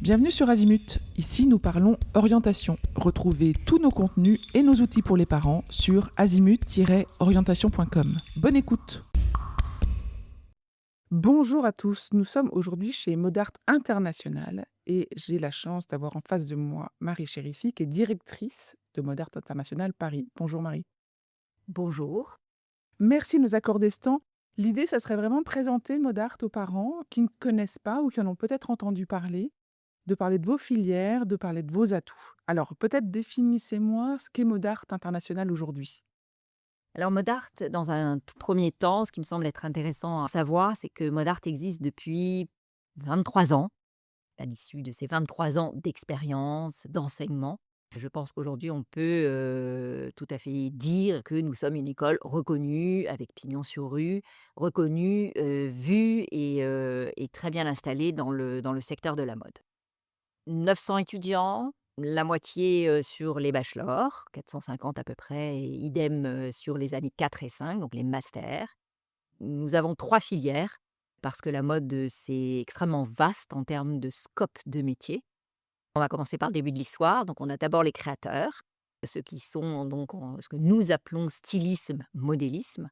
Bienvenue sur Azimut. Ici, nous parlons orientation. Retrouvez tous nos contenus et nos outils pour les parents sur azimut-orientation.com. Bonne écoute. Bonjour à tous. Nous sommes aujourd'hui chez Modart International et j'ai la chance d'avoir en face de moi Marie Chérifi, qui est directrice de Modart International Paris. Bonjour Marie. Bonjour. Merci de nous accorder ce temps. L'idée, ça serait vraiment de présenter Modart aux parents qui ne connaissent pas ou qui en ont peut-être entendu parler, de parler de vos filières, de parler de vos atouts. Alors, peut-être définissez-moi ce qu'est Modart International aujourd'hui. Alors Modart, dans un tout premier temps, ce qui me semble être intéressant à savoir, c'est que Modart existe depuis 23 ans. À l'issue de ces 23 ans d'expérience, d'enseignement, je pense qu'aujourd'hui on peut tout à fait dire que nous sommes une école reconnue, avec pignon sur rue, reconnue, vue et très bien installée dans le secteur de la mode. 900 étudiants, la moitié, sur les bachelors, 450 à peu près, et idem, sur les années 4 et 5, donc les masters. Nous avons 3 filières parce que la mode, c'est extrêmement vaste en termes de scope de métier. On va commencer par le début de l'histoire. Donc on a d'abord les créateurs, ceux qui sont donc en ce que nous appelons stylisme, modélisme,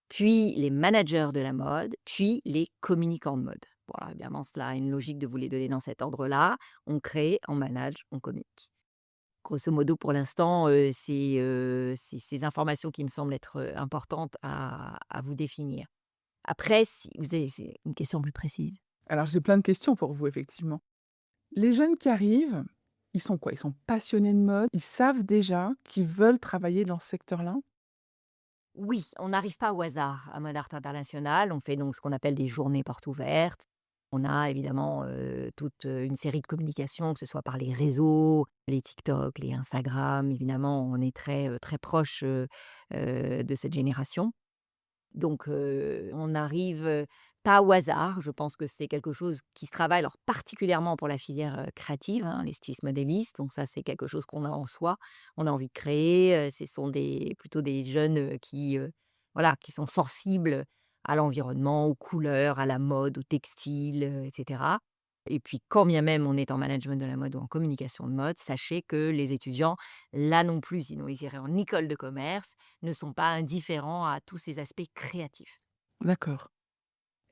puis les managers de la mode, puis les communicants de mode. Voilà, évidemment, cela a une logique de vous les donner dans cet ordre-là. On crée, on manage, on communique. Grosso modo, pour l'instant, c'est ces informations qui me semblent être, importantes à vous définir. Après, si vous avez c'est une question plus précise? Alors, j'ai plein de questions pour vous, effectivement. Les jeunes qui arrivent, ils sont quoi? Ils sont passionnés de mode, ils savent déjà qu'ils veulent travailler dans ce secteur-là? Oui, on n'arrive pas au hasard à Mode Art International. On fait donc ce qu'on appelle des journées portes ouvertes. On a évidemment, toute, une série de communications, que ce soit par les réseaux, les TikTok, les Instagram. Évidemment, on est très, très proche, de cette génération. Donc, on arrive, pas au hasard. Je pense que c'est quelque chose qui se travaille, alors particulièrement pour la filière, créative, hein, les stylistes modélistes. Donc ça, c'est quelque chose qu'on a en soi. On a envie de créer, ce sont plutôt des jeunes, qui, voilà, qui sont sensibles à l'environnement, aux couleurs, à la mode, au textile, et cetera. Et puis, quand bien même on est en management de la mode ou en communication de mode, sachez que les étudiants, là non plus, sinon ils iraient en école de commerce, ne sont pas indifférents à tous ces aspects créatifs. D'accord.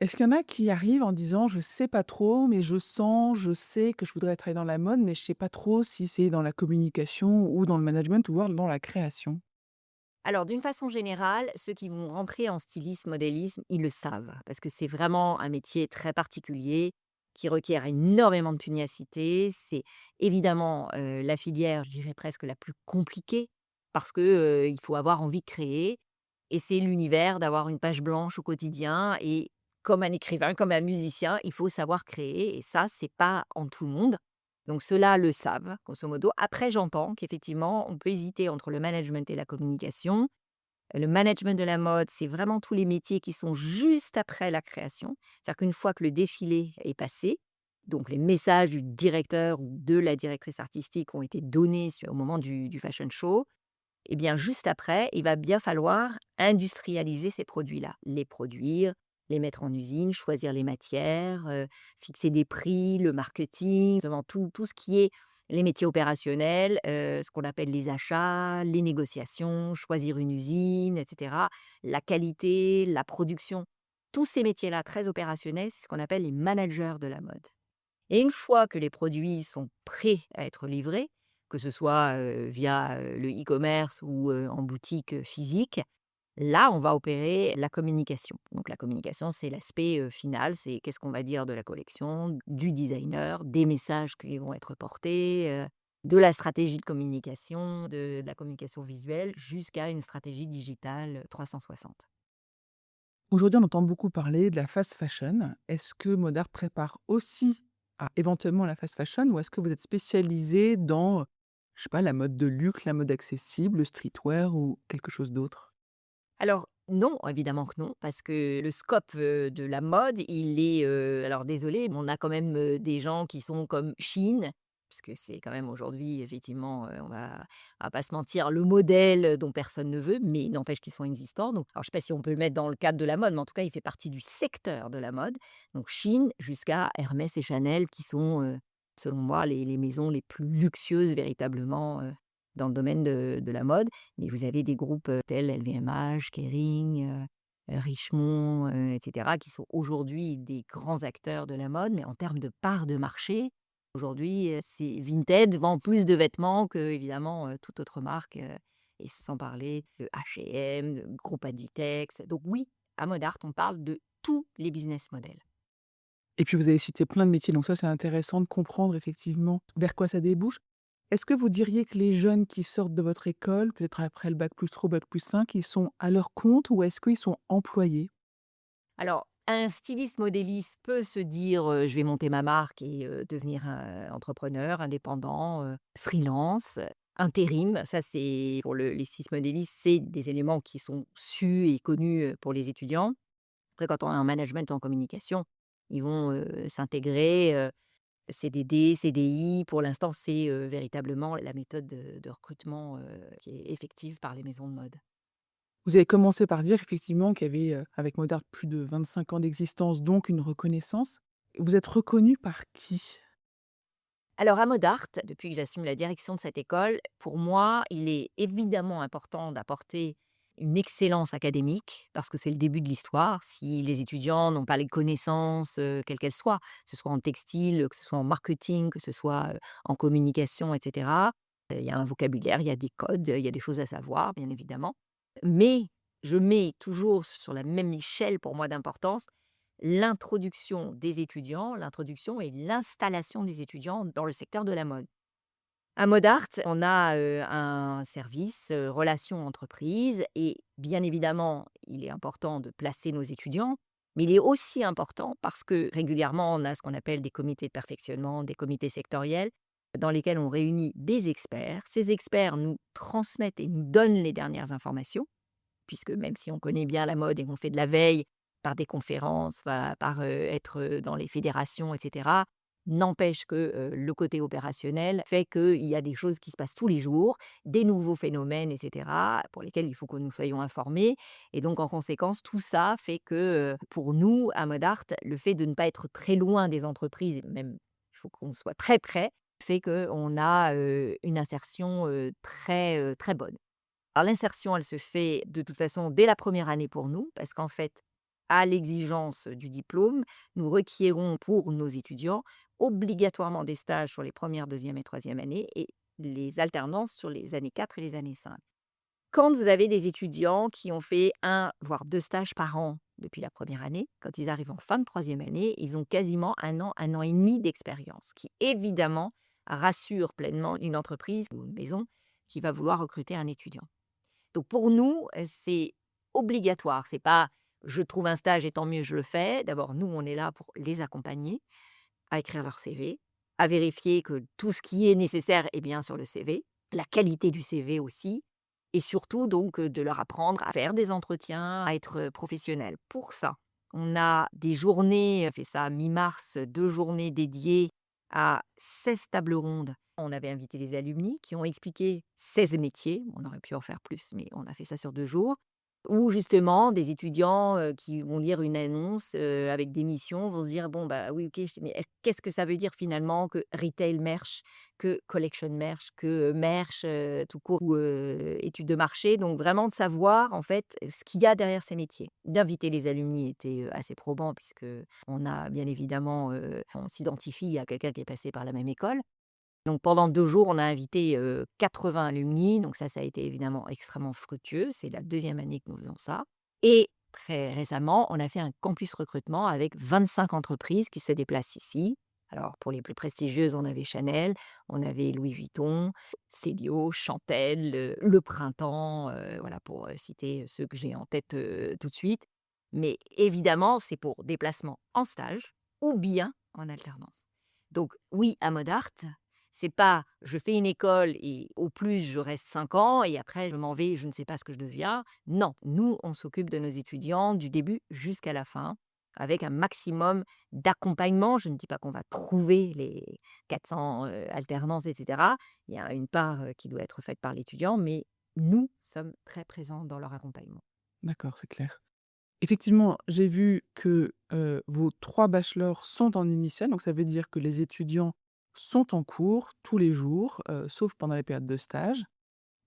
Est-ce qu'il y en a qui arrivent en disant: «Je sais pas trop, mais je sens, je sais que je voudrais travailler dans la mode, mais je sais pas trop si c'est dans la communication ou dans le management ou voire dans la création»? Alors, d'une façon générale, ceux qui vont rentrer en stylisme, modélisme, ils le savent, parce que c'est vraiment un métier très particulier qui requiert énormément de pugnacité. C'est évidemment la filière, je dirais presque la plus compliquée, parce que il faut avoir envie de créer, et c'est l'univers d'avoir une page blanche au quotidien. Et comme un écrivain, comme un musicien, il faut savoir créer, et ça, c'est pas en tout le monde. Donc ceux-là le savent, grosso modo. Après, j'entends qu'effectivement, on peut hésiter entre le management et la communication. Le management de la mode, c'est vraiment tous les métiers qui sont juste après la création. C'est-à-dire qu'une fois que le défilé est passé, donc les messages du directeur ou de la directrice artistique ont été donnés au moment du fashion show, et bien juste après, il va bien falloir industrialiser ces produits-là, les produire, les mettre en usine, choisir les matières, fixer des prix, le marketing, vraiment tout ce qui est les métiers opérationnels, ce qu'on appelle les achats, les négociations, choisir une usine, et cetera. La qualité, la production, tous ces métiers-là très opérationnels, c'est ce qu'on appelle les managers de la mode. Et une fois que les produits sont prêts à être livrés, que ce soit, via, le e-commerce ou, en boutique, physique, là, on va opérer la communication. Donc la communication, c'est l'aspect, final, c'est qu'est-ce qu'on va dire de la collection, du designer, des messages qui vont être portés, de la stratégie de communication, de la communication visuelle, jusqu'à une stratégie digitale, 360. Aujourd'hui, on entend beaucoup parler de la fast fashion. Est-ce que Modart prépare aussi à éventuellement la fast fashion ou est-ce que vous êtes spécialisé dans, je sais pas, la mode de luxe, la mode accessible, le streetwear ou quelque chose d'autre? Alors non, évidemment que non, parce que le scope, de la mode, il est, alors désolé, mais on a quand même, des gens qui sont comme Shein, puisque c'est quand même aujourd'hui effectivement, on va pas se mentir, le modèle dont personne ne veut, mais il n'empêche qu'ils sont existants. Donc alors je ne sais pas si on peut le mettre dans le cadre de la mode, mais en tout cas, il fait partie du secteur de la mode. Donc Shein jusqu'à Hermès et Chanel qui sont, selon moi, les maisons les plus luxueuses véritablement, dans le domaine de la mode. Mais vous avez des groupes, tels LVMH, Kering, Richemont, et cetera, qui sont aujourd'hui des grands acteurs de la mode. Mais en termes de part de marché, aujourd'hui, c'est Vinted vend plus de vêtements qu'évidemment, toute autre marque, et sans parler de H&M, de groupe Inditex. Donc oui, à Modart, on parle de tous les business models. Et puis vous avez cité plein de métiers, donc ça, c'est intéressant de comprendre effectivement vers quoi ça débouche. Est-ce que vous diriez que les jeunes qui sortent de votre école, peut-être après le bac+3, bac+5, ils sont à leur compte ou est-ce qu'ils sont employés? Alors, un styliste modéliste peut se dire, «Je vais monter ma marque et devenir, entrepreneur, indépendant, freelance, intérim». Ça, c'est pour les stylistes modélistes, c'est des éléments qui sont sus et connus, pour les étudiants. Après, quand on est en management ou en communication, ils vont, s'intégrer, CDD, CDI. Pour l'instant, c'est, véritablement la méthode de recrutement, qui est effective par les maisons de mode. Vous avez commencé par dire effectivement qu'il y avait, avec Modart, plus de 25 ans d'existence, donc une reconnaissance. Vous êtes reconnu par qui? Alors à Modart, depuis que j'assume la direction de cette école, pour moi, il est évidemment important d'apporter une excellence académique parce que c'est le début de l'histoire. Si les étudiants n'ont pas les connaissances, quelles qu'elles soient, que ce soit en textile, que ce soit en marketing, que ce soit, en communication et cetera, il y a un vocabulaire, il y a des codes, il y a des choses à savoir, bien évidemment. Mais je mets toujours sur la même échelle pour moi d'importance l'introduction des étudiants, l'introduction et l'installation des étudiants dans le secteur de la mode. À Modart, on a, un service, relations entreprises et bien évidemment, il est important de placer nos étudiants, mais il est aussi important parce que régulièrement, on a ce qu'on appelle des comités de perfectionnement, des comités sectoriels dans lesquels on réunit des experts. Ces experts nous transmettent et nous donnent les dernières informations puisque même si on connaît bien la mode et qu'on fait de la veille par des conférences, par, être, dans les fédérations et cetera, n'empêche que, le côté opérationnel fait qu'il y a des choses qui se passent tous les jours, des nouveaux phénomènes et cetera, pour lesquels il faut que nous soyons informés et donc en conséquence, tout ça fait que, pour nous, à Modart, le fait de ne pas être très loin des entreprises et même il faut qu'on soit très près, fait qu'on a, une insertion, très bonne. Alors l'insertion, elle se fait de toute façon dès la première année pour nous, parce qu'en fait, à l'exigence du diplôme, nous requérons pour nos étudiants obligatoirement des stages sur les premières, deuxième et troisième années et les alternances sur les années 4 et les années 5. Quand vous avez des étudiants qui ont fait un voire 2 stages par an depuis la première année, quand ils arrivent en fin de troisième année, ils ont quasiment un an et demi d'expérience, qui évidemment rassure pleinement une entreprise ou une maison qui va vouloir recruter un étudiant. Donc pour nous, c'est obligatoire. C'est pas: «Je trouve un stage et tant mieux, je le fais». D'abord, nous, on est là pour les accompagner à écrire leur CV, à vérifier que tout ce qui est nécessaire est bien sur le CV, la qualité du CV aussi et surtout donc, de leur apprendre à faire des entretiens, à être, professionnels. Pour ça, on a des journées, on fait ça mi-mars, 2 journées dédiées à 16 tables rondes. On avait invité des alumni qui ont expliqué 16 métiers. On aurait pu en faire plus, mais on a fait ça sur 2 jours. Ou justement des étudiants, qui vont lire une annonce, avec des missions, vont se dire: «Bon, bah, oui, OK, mais qu'est-ce que ça veut dire finalement que retail merch, que collection merch, que, merch, tout court ou, étude de marché?» Donc vraiment de savoir en fait, ce qu'il y a derrière ces métiers. D'inviter les alumni était, assez probant puisque on a bien évidemment, on s'identifie à quelqu'un qui est passé par la même école. Donc pendant 2 jours, on a invité, 80 alumni, donc ça a été évidemment extrêmement fructueux. C'est la deuxième année que nous faisons ça et très récemment, on a fait un campus recrutement avec 25 entreprises qui se déplacent ici. Alors pour les plus prestigieuses, on avait Chanel, on avait Louis Vuitton, Célio, Chantel, Le Printemps, voilà pour, citer ceux que j'ai en tête, tout de suite. Mais évidemment, c'est pour déplacement en stage ou bien en alternance. Donc oui, à Modart, c'est pas: je fais une école et au plus je reste 5 ans et après je m'en vais, je ne sais pas ce que je deviens. Non, nous, on s'occupe de nos étudiants du début jusqu'à la fin, avec un maximum d'accompagnement. Je ne dis pas qu'on va trouver les 400, alternances et cetera. Il y a une part, qui doit être faite par l'étudiant, mais nous sommes très présents dans leur accompagnement. D'accord, c'est clair. Effectivement, j'ai vu que, vos 3 bachelors sont en initial, donc ça veut dire que les étudiants sont en cours tous les jours, sauf pendant les périodes de stage.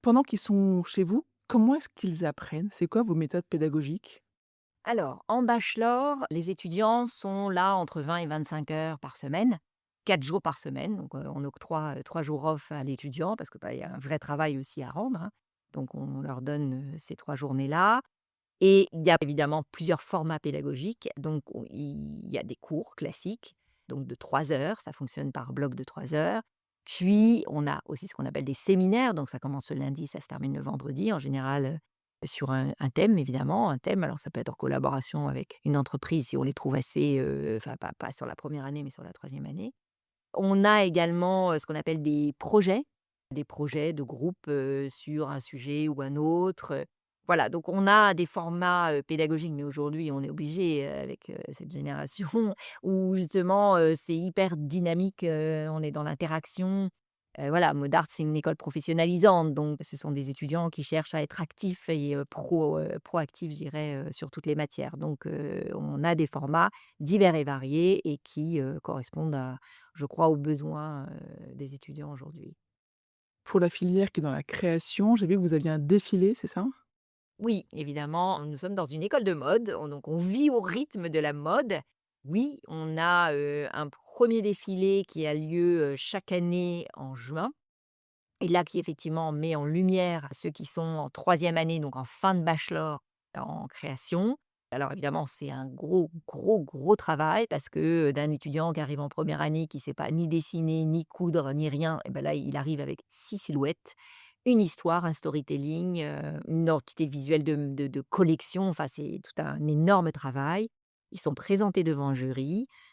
Pendant qu'ils sont chez vous, comment est-ce qu'ils apprennent? C'est quoi vos méthodes pédagogiques? Alors, en bachelor, les étudiants sont là entre 20 et 25 heures par semaine, 4 jours par semaine. Donc, on octroie 3 jours off à l'étudiant parce que, bah, il y a un vrai travail aussi à rendre, hein. Donc, on leur donne ces 3 journées-là. Et il y a évidemment plusieurs formats pédagogiques. Donc, il y a des cours classiques, donc de 3 heures, ça fonctionne par bloc de 3 heures. Puis, on a aussi ce qu'on appelle des séminaires, donc ça commence le lundi, ça se termine le vendredi, en général, sur un thème évidemment, un thème. Alors ça peut être en collaboration avec une entreprise si on les trouve assez, enfin pas sur la première année, mais sur la troisième année. On a également, ce qu'on appelle des projets de groupe, sur un sujet ou un autre, voilà, donc on a des formats, pédagogiques, mais aujourd'hui on est obligé, avec, cette génération où justement, c'est hyper dynamique, on est dans l'interaction. Voilà, Modart, c'est une école professionnalisante, donc ce sont des étudiants qui cherchent à être actifs et proactifs, je dirais, sur toutes les matières. Donc on a des formats divers et variés et qui, correspondent à je crois aux besoins, des étudiants aujourd'hui. Pour la filière qui est dans la création, j'ai vu que vous aviez un défilé, c'est ça? Oui, évidemment, nous sommes dans une école de mode, on vit au rythme de la mode. Oui, on a, un premier défilé qui a lieu, chaque année en juin et là qui effectivement met en lumière ceux qui sont en troisième année, donc en fin de bachelor en création. Alors évidemment, c'est un gros, gros, gros travail parce que, d'un étudiant qui arrive en première année, qui ne sait pas ni dessiner, ni coudre, ni rien et ben là, il arrive avec 6 silhouettes, une histoire, un storytelling, une identité visuelle de collection. Enfin, c'est tout un énorme travail. Ils sont présentés devant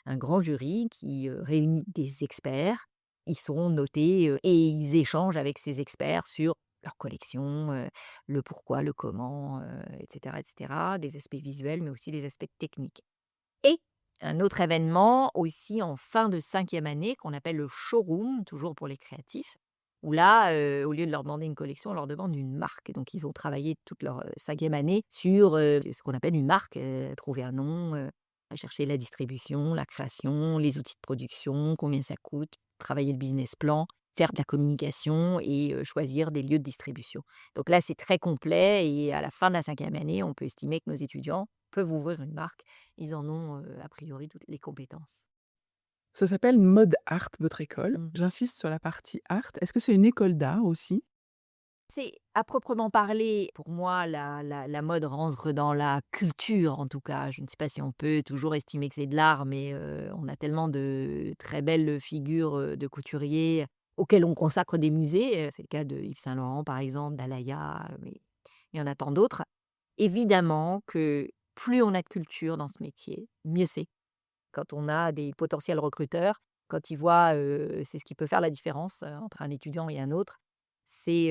un grand jury qui, réunit des experts. Ils sont notés, et ils échangent avec ces experts sur leur collection, le pourquoi, le comment, et cetera. Des aspects visuels, mais aussi des aspects techniques. Et un autre événement aussi en fin de cinquième année qu'on appelle le showroom, toujours pour les créatifs, où là, au lieu de leur demander une collection, on leur demande une marque. Donc ils ont travaillé toute leur, 5e année sur, ce qu'on appelle une marque, trouver un nom, chercher la distribution, la création, les outils de production, combien ça coûte, travailler le business plan, faire de la communication et choisir des lieux de distribution. Donc là, c'est très complet et à la fin de la cinquième année, on peut estimer que nos étudiants peuvent ouvrir une marque. Ils en ont, a priori toutes les compétences. Ça s'appelle Mode Art, votre école. Mmh. J'insiste sur la partie art. Est-ce que c'est une école d'art aussi? C'est à proprement parler, pour moi, la mode rentre dans la culture, en tout cas. Je ne sais pas si on peut toujours estimer que c'est de l'art, mais on a tellement de très belles figures, de couturiers auxquelles on consacre des musées, c'est le cas de Yves Saint Laurent, par exemple, d'Alaïa, mais il y en a tant d'autres. Évidemment que plus on a de culture dans ce métier, mieux c'est. Quand on a des potentiels recruteurs, quand ils voient, c'est ce qui peut faire la différence, entre un étudiant et un autre. C'est,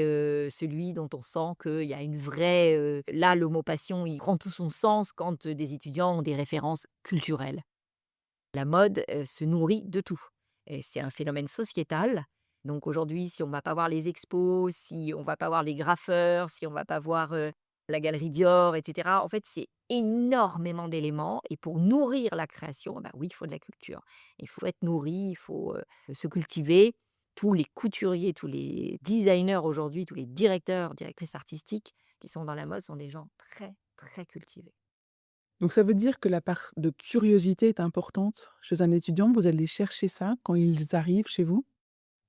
celui dont on sent qu'il y a une vraie, là, le mot passion, il prend tout son sens quand, des étudiants ont des références culturelles. La mode, se nourrit de tout et c'est un phénomène sociétal. Donc aujourd'hui, si on va pas voir les expos, si on va pas voir les graffeurs, si on va pas voir, la galerie Dior et cetera, en fait, c'est énormément d'éléments et pour nourrir la création, bah, oui, il faut de la culture. Il faut être nourri, il faut, se cultiver. Tous les couturiers, tous les designers aujourd'hui, tous les directeurs, directrices artistiques qui sont dans la mode sont des gens très, très cultivés. Donc ça veut dire que la part de curiosité est importante chez un étudiant? Vous allez chercher ça quand ils arrivent chez vous?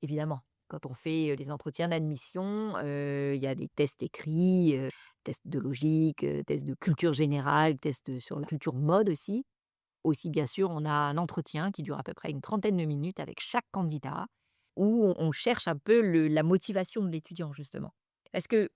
Évidemment, quand on fait, les entretiens d'admission, il y a des tests écrits, tests de logique, tests de culture générale, tests, sur la culture mode aussi. Aussi, bien sûr, on a un entretien qui dure à peu près une trentaine de minutes avec chaque candidat, où on cherche un peu le la motivation de l'étudiant justement. Parce que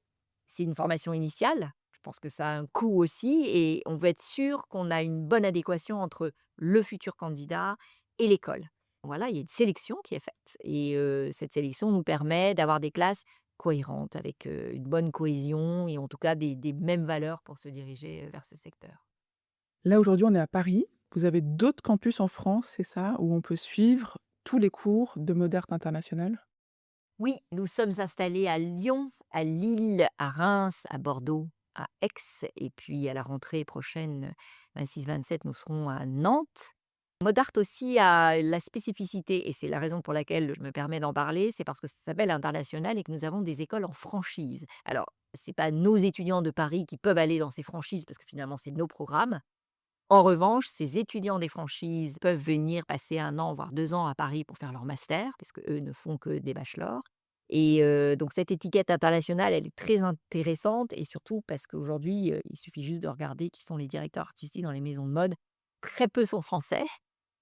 c'est une formation initiale, je pense que ça a un coût aussi et on veut être sûr qu'on a une bonne adéquation entre le futur candidat et l'école. Voilà, il y a une sélection qui est faite et cette sélection nous permet d'avoir des classes cohérentes avec, une bonne cohésion et en tout cas des mêmes valeurs pour se diriger, vers ce secteur. Là, aujourd'hui, on est à Paris. Vous avez d'autres campus en France, c'est ça? Où on peut suivre tous les cours de Mode Art International? Oui, nous sommes installés à Lyon, à Lille, à Reims, à Bordeaux, à Aix et puis à la rentrée prochaine, 26-27, nous serons à Nantes. Modart aussi a la spécificité et c'est la raison pour laquelle je me permets d'en parler, c'est parce que ça s'appelle international et que nous avons des écoles en franchise. Alors, c'est pas nos étudiants de Paris qui peuvent aller dans ces franchises parce que finalement c'est nos programmes. En revanche, ces étudiants des franchises peuvent venir passer 1 an, voire 2 ans à Paris pour faire leur master, puisque eux ne font que des bachelors et donc cette étiquette internationale, elle est très intéressante et surtout parce qu'aujourd'hui, il suffit juste de regarder qui sont les directeurs artistiques dans les maisons de mode. Très peu sont français,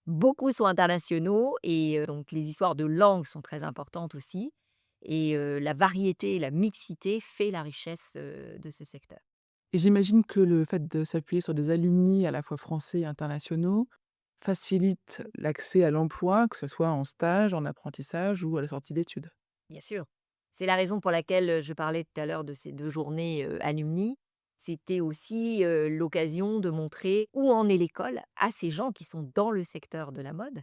beaucoup sont internationaux et donc les histoires de langue sont très importantes aussi et la variété, la mixité fait la richesse, de ce secteur. Et j'imagine que le fait de s'appuyer sur des alumni à la fois français et internationaux facilite l'accès à l'emploi, que ce soit en stage, en apprentissage ou à la sortie d'études. Bien sûr. C'est la raison pour laquelle, je parlais tout à l'heure de ces 2 journées, alumni. C'était aussi, l'occasion de montrer où en est l'école à ces gens qui sont dans le secteur de la mode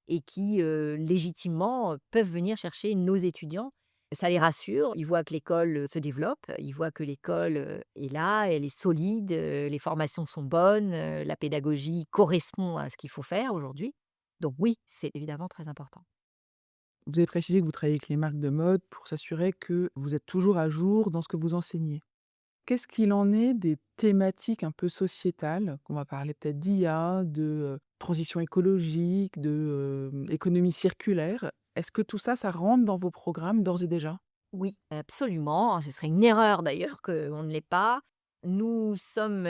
et qui, légitimement, peuvent venir chercher nos étudiants. Ça les rassure, ils voient que l'école, se développe, ils voient que l'école, est là, elle est solide, les formations sont bonnes, la pédagogie correspond à ce qu'il faut faire aujourd'hui. Donc oui, c'est évidemment très important. Vous avez précisé que vous travaillez avec les marques de mode pour s'assurer que vous êtes toujours à jour dans ce que vous enseignez. Qu'est-ce qu'il en est des thématiques un peu sociétales, qu'on va parler peut-être d'IA, de, transition écologique, de, économie circulaire? Est-ce que tout ça, ça rentre dans vos programmes d'ores et déjà? Oui, absolument, ce serait une erreur d'ailleurs qu'on ne l'ait pas. Nous sommes,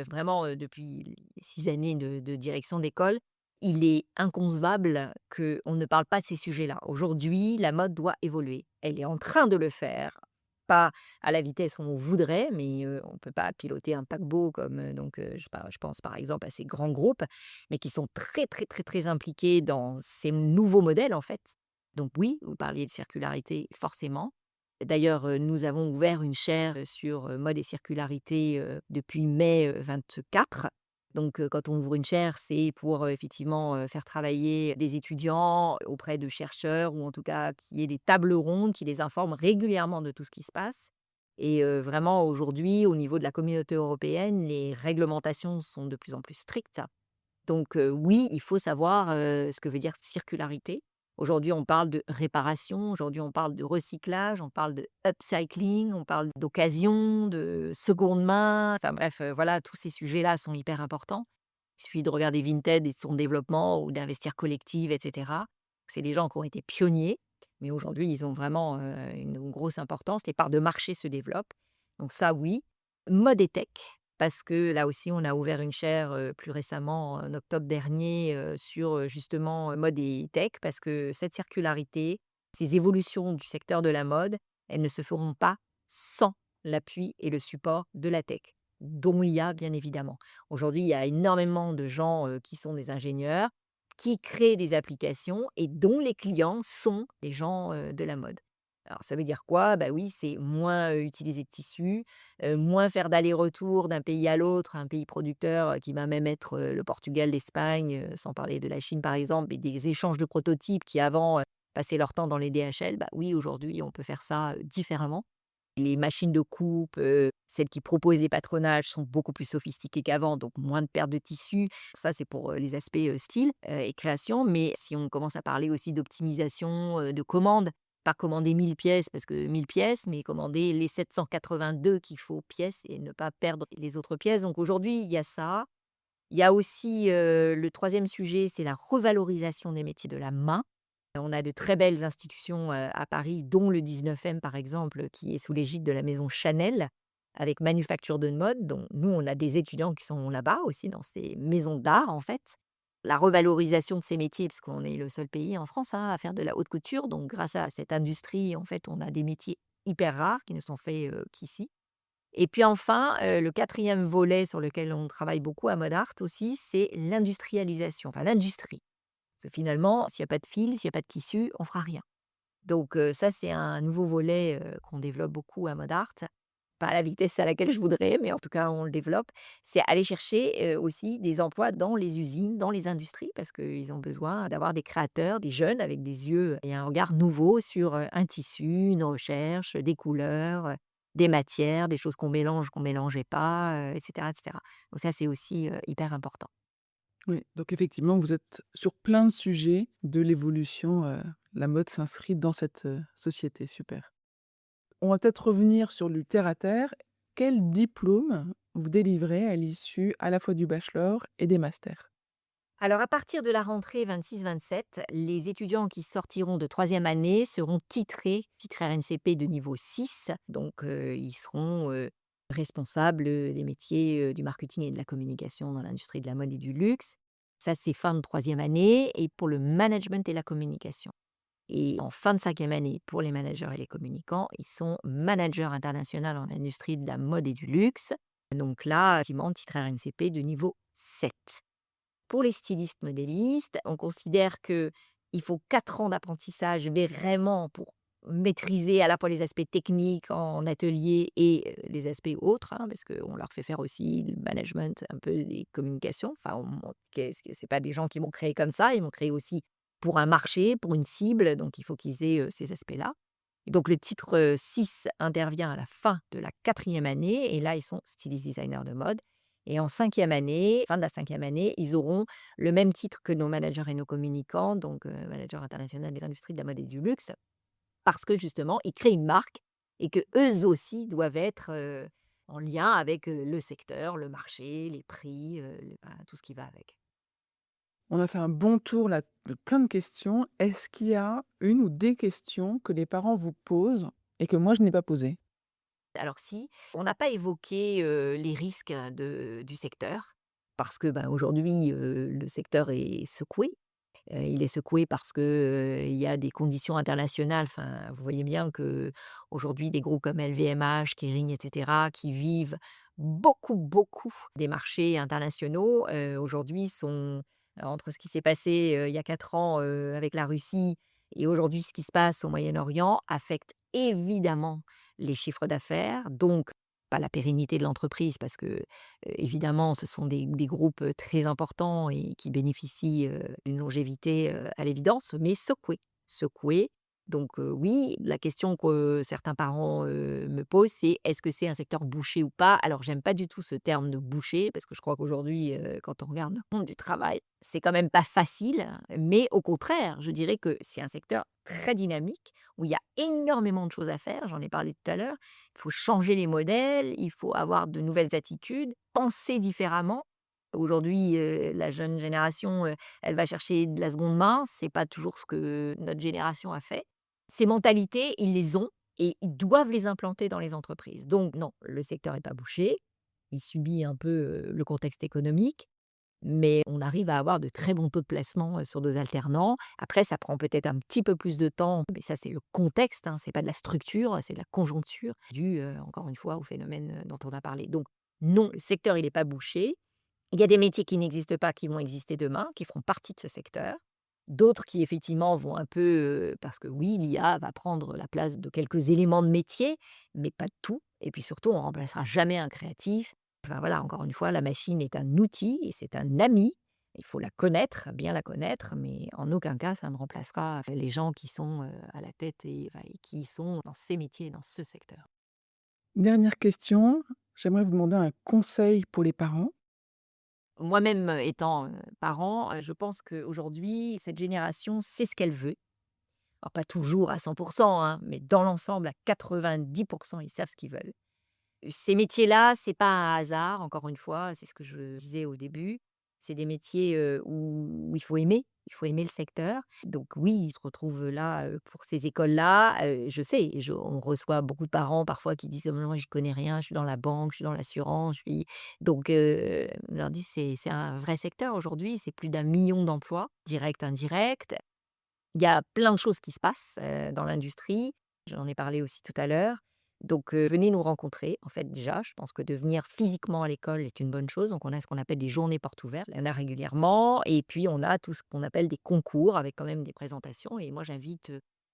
vraiment, depuis les 6 années de direction d'école, il est inconcevable qu'on ne parle pas de ces sujets-là. Aujourd'hui, la mode doit évoluer. Elle est en train de le faire, pas à la vitesse où on voudrait, mais on ne peut pas piloter un paquebot comme, je pense par exemple à ces grands groupes, mais qui sont très, très, très, très impliqués dans ces nouveaux modèles, en fait. Donc oui, vous parliez de circularité, forcément. D'ailleurs, nous avons ouvert une chaire, sur, mode et circularité, depuis mai, 24. Donc, quand on ouvre une chaire, c'est pour, effectivement, faire travailler des étudiants auprès de chercheurs ou en tout cas qu'il y ait des tables rondes qui les informent régulièrement de tout ce qui se passe et vraiment aujourd'hui, au niveau de la communauté européenne, les réglementations sont de plus en plus strictes. Donc oui, il faut savoir, ce que veut dire circularité. Aujourd'hui, on parle de réparation, aujourd'hui, on parle de recyclage, on parle de upcycling, on parle d'occasion, de seconde main, enfin bref, voilà, tous ces sujets-là sont hyper importants. Il suffit de regarder Vinted et son développement ou d'Investir Collective et cetera. C'est des gens qui ont été pionniers, mais aujourd'hui, ils ont vraiment, une grosse importance. Les parts de marché se développent, donc ça, oui. Mode et tech, parce que là aussi, on a ouvert une chaire, plus récemment, en octobre dernier, sur, justement, mode et tech, parce que cette circularité, ces évolutions du secteur de la mode, elles ne se feront pas sans l'appui et le support de la tech, dont l'IA, bien évidemment. Aujourd'hui, il y a énormément de gens, qui sont des ingénieurs, qui créent des applications et dont les clients sont des gens, de la mode. Alors ça veut dire quoi? Bah oui, c'est moins, utiliser de tissus, moins faire d'aller-retour d'un pays à l'autre, un pays producteur, qui va même être, le Portugal, l'Espagne, sans parler de la Chine par exemple et des échanges de prototypes qui avant, passaient leur temps dans les DHL. Bah oui, aujourd'hui on peut faire ça, différemment. Les machines de coupe, celles qui proposent des patronages sont beaucoup plus sophistiquées qu'avant, donc moins de perte de tissu. Ça, c'est pour, les aspects, style, et création. Mais si on commence à parler aussi d'optimisation, de commandes, pas commander 1000 pièces parce que 1000 pièces, mais commander les 782 qu'il faut pièces et ne pas perdre les autres pièces. Donc aujourd'hui, il y a ça. Il y a aussi, le troisième sujet, c'est la revalorisation des métiers de la main. On a de très belles institutions, à Paris, dont le 19e par exemple, qui est sous l'égide de la maison Chanel, avec Manufacture de mode, dont nous, on a des étudiants qui sont là-bas aussi, dans ces maisons d'art, en fait. La revalorisation de ces métiers, parce qu'on est le seul pays en France, hein, à faire de la haute couture, donc grâce à cette industrie, en fait, on a des métiers hyper rares qui ne sont faits, qu'ici. Et puis enfin, le quatrième volet sur lequel on travaille beaucoup à Mode Art aussi, c'est l'industrialisation, enfin l'industrie. Parce que finalement, s'il y a pas de fil, s'il y a pas de tissu, on fera rien. Donc ça, c'est un nouveau volet, qu'on développe beaucoup à Mode Art. Pas à la vitesse à laquelle je voudrais, mais en tout cas, on le développe. C'est aller chercher, aussi des emplois dans les usines, dans les industries, parce qu'ils ont besoin d'avoir des créateurs, des jeunes avec des yeux et un regard nouveau sur, un tissu, une recherche, des couleurs, des matières, des choses qu'on mélange, qu'on mélangeait pas, et cetera, et cetera. Donc ça, c'est aussi, hyper important. Oui, donc effectivement, vous êtes sur plein de sujets de l'évolution, la mode s'inscrit dans cette, société, super. On va peut-être revenir sur du terre à terre. Quel diplôme vous délivrez à l'issue à la fois du bachelor et des masters? Alors à partir de la rentrée 26-27, les étudiants qui sortiront de troisième année seront titres RNCP de niveau 6. Donc ils seront responsables des métiers du marketing et de la communication dans l'industrie de la mode et du luxe. Ça, c'est fin de troisième année et pour le management et la communication. Et en fin de cinquième année, pour les managers et les communicants, ils sont managers internationaux en industrie de la mode et du luxe. Donc là, effectivement, titre RNCP de niveau 7. Pour les stylistes modélistes, on considère que il faut 4 ans d'apprentissage, mais vraiment pour maîtriser à la fois les aspects techniques en atelier et les aspects autres, hein, parce qu'on leur fait faire aussi le management, un peu des communications. Enfin, on montre qu'est-ce que c'est pas des gens qui m'ont créé comme ça, ils m'ont créé aussi pour un marché, pour une cible, donc il faut qu'ils aient, ces aspects-là. Et donc le titre, 6 intervient à la fin de la quatrième année et là, ils sont stylist designer de mode et en cinquième année, fin de la cinquième année, ils auront le même titre que nos managers et nos communicants, donc manager international des industries de la mode et du luxe, parce que justement, ils créent une marque et qu'eux aussi doivent être, en lien avec, le secteur, le marché, les prix, tout ce qui va avec. On a fait un bon tour là de plein de questions. Est-ce qu'il y a une ou des questions que les parents vous posent et que moi je n'ai pas posées? Alors si, on n'a pas évoqué, les risques du secteur parce que, ben, aujourd'hui, le secteur est secoué. Il est secoué parce que, il y a des conditions internationales. Enfin, vous voyez bien que aujourd'hui, des groupes comme LVMH, Kering et cetera, qui vivent beaucoup, beaucoup des marchés internationaux, aujourd'hui sont entre ce qui s'est passé, il y a 4 ans, avec la Russie et aujourd'hui ce qui se passe au Moyen-Orient affecte évidemment les chiffres d'affaires, donc pas la pérennité de l'entreprise parce que, évidemment, ce sont des groupes, très importants et qui bénéficient, d'une longévité, à l'évidence, mais secoués. Secoués, donc oui, la question que certains parents, me posent, c'est: «Est-ce que c'est un secteur bouché ou pas?» Alors j'aime pas du tout ce terme de bouché parce que je crois qu'aujourd'hui, quand on regarde le monde du travail, c'est quand même pas facile, mais au contraire, je dirais que c'est un secteur très dynamique où il y a énormément de choses à faire, j'en ai parlé tout à l'heure. Il faut changer les modèles, il faut avoir de nouvelles attitudes, penser différemment. Aujourd'hui, la jeune génération, elle va chercher de la seconde main, c'est pas toujours ce que notre génération a fait. Ces mentalités, ils les ont et ils doivent les implanter dans les entreprises. Donc non, le secteur est pas bouché, il subit un peu, le contexte économique, mais on arrive à avoir de très bons taux de placement, sur nos alternants. Après, ça prend peut-être un petit peu plus de temps, mais ça, c'est le contexte, hein, c'est pas de la structure, c'est de la conjoncture due, encore une fois, au phénomène, dont on a parlé. Donc non, le secteur, il est pas bouché. Il y a des métiers qui n'existent pas, qui vont exister demain, qui feront partie de ce secteur. D'autres qui effectivement vont un peu, parce que oui, l'IA va prendre la place de quelques éléments de métier, mais pas de tout. Et puis surtout, on remplacera jamais un créatif. Enfin voilà, encore une fois, la machine est un outil et c'est un ami. Il faut la connaître, bien la connaître, mais en aucun cas ça ne remplacera les gens qui sont, à la tête et enfin et qui sont dans ces métiers, dans ce secteur. Dernière question, j'aimerais vous demander un conseil pour les parents. Moi-même, étant, parent, je pense qu'aujourd'hui, cette génération sait ce qu'elle veut. Alors pas toujours à 100 hein, mais dans l'ensemble, à 90 ils savent ce qu'ils veulent. Ces métiers-là, c'est pas un hasard, encore une fois, c'est ce que je disais au début. C'est des métiers, où il faut aimer le secteur. Donc oui, ils se retrouvent là, pour ces écoles-là. Je sais, on reçoit beaucoup de parents parfois qui disent: «Oh mais moi j'y connais rien, je suis dans la banque, je suis dans l'assurance, je suis» donc on leur dit: «C'est un vrai secteur aujourd'hui, c'est plus d'1 million d'emplois, directs, indirects». Il y a plein de choses qui se passent, dans l'industrie. J'en ai parlé aussi tout à l'heure. Donc, venez nous rencontrer. En fait, déjà, je pense que de venir physiquement à l'école est une bonne chose. Donc, on a ce qu'on appelle des journées portes ouvertes. Il y en a régulièrement et puis on a tout ce qu'on appelle des concours avec quand même des présentations et moi j'invite,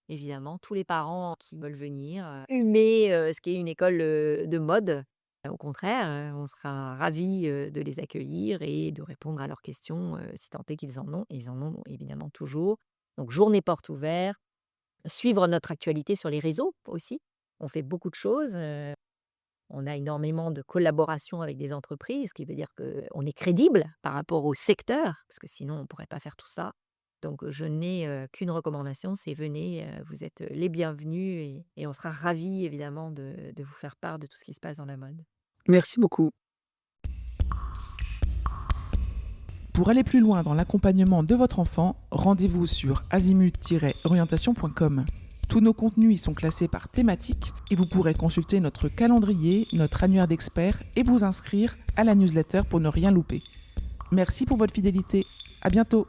évidemment tous les parents qui veulent venir, humer, ce qu'est une école, de mode. Au contraire, on sera ravis, de les accueillir et de répondre à leurs questions, si tant est qu'ils en ont et ils en ont évidemment toujours. Donc journée portes ouvertes, suivre notre actualité sur les réseaux aussi. On fait beaucoup de choses, On a énormément de collaborations avec des entreprises, ce qui veut dire qu'on est crédible par rapport au secteur, parce que sinon on ne pourrait pas faire tout ça. Donc je n'ai, qu'une recommandation, c'est venez, vous êtes, les bienvenus et on sera ravis évidemment de vous faire part de tout ce qui se passe dans la mode. Merci beaucoup. Pour aller plus loin dans l'accompagnement de votre enfant, rendez-vous sur azimut-orientation.com. Tous nos contenus y sont classés par thématique et vous pourrez consulter notre calendrier, notre annuaire d'experts et vous inscrire à la newsletter pour ne rien louper. Merci pour votre fidélité. À bientôt.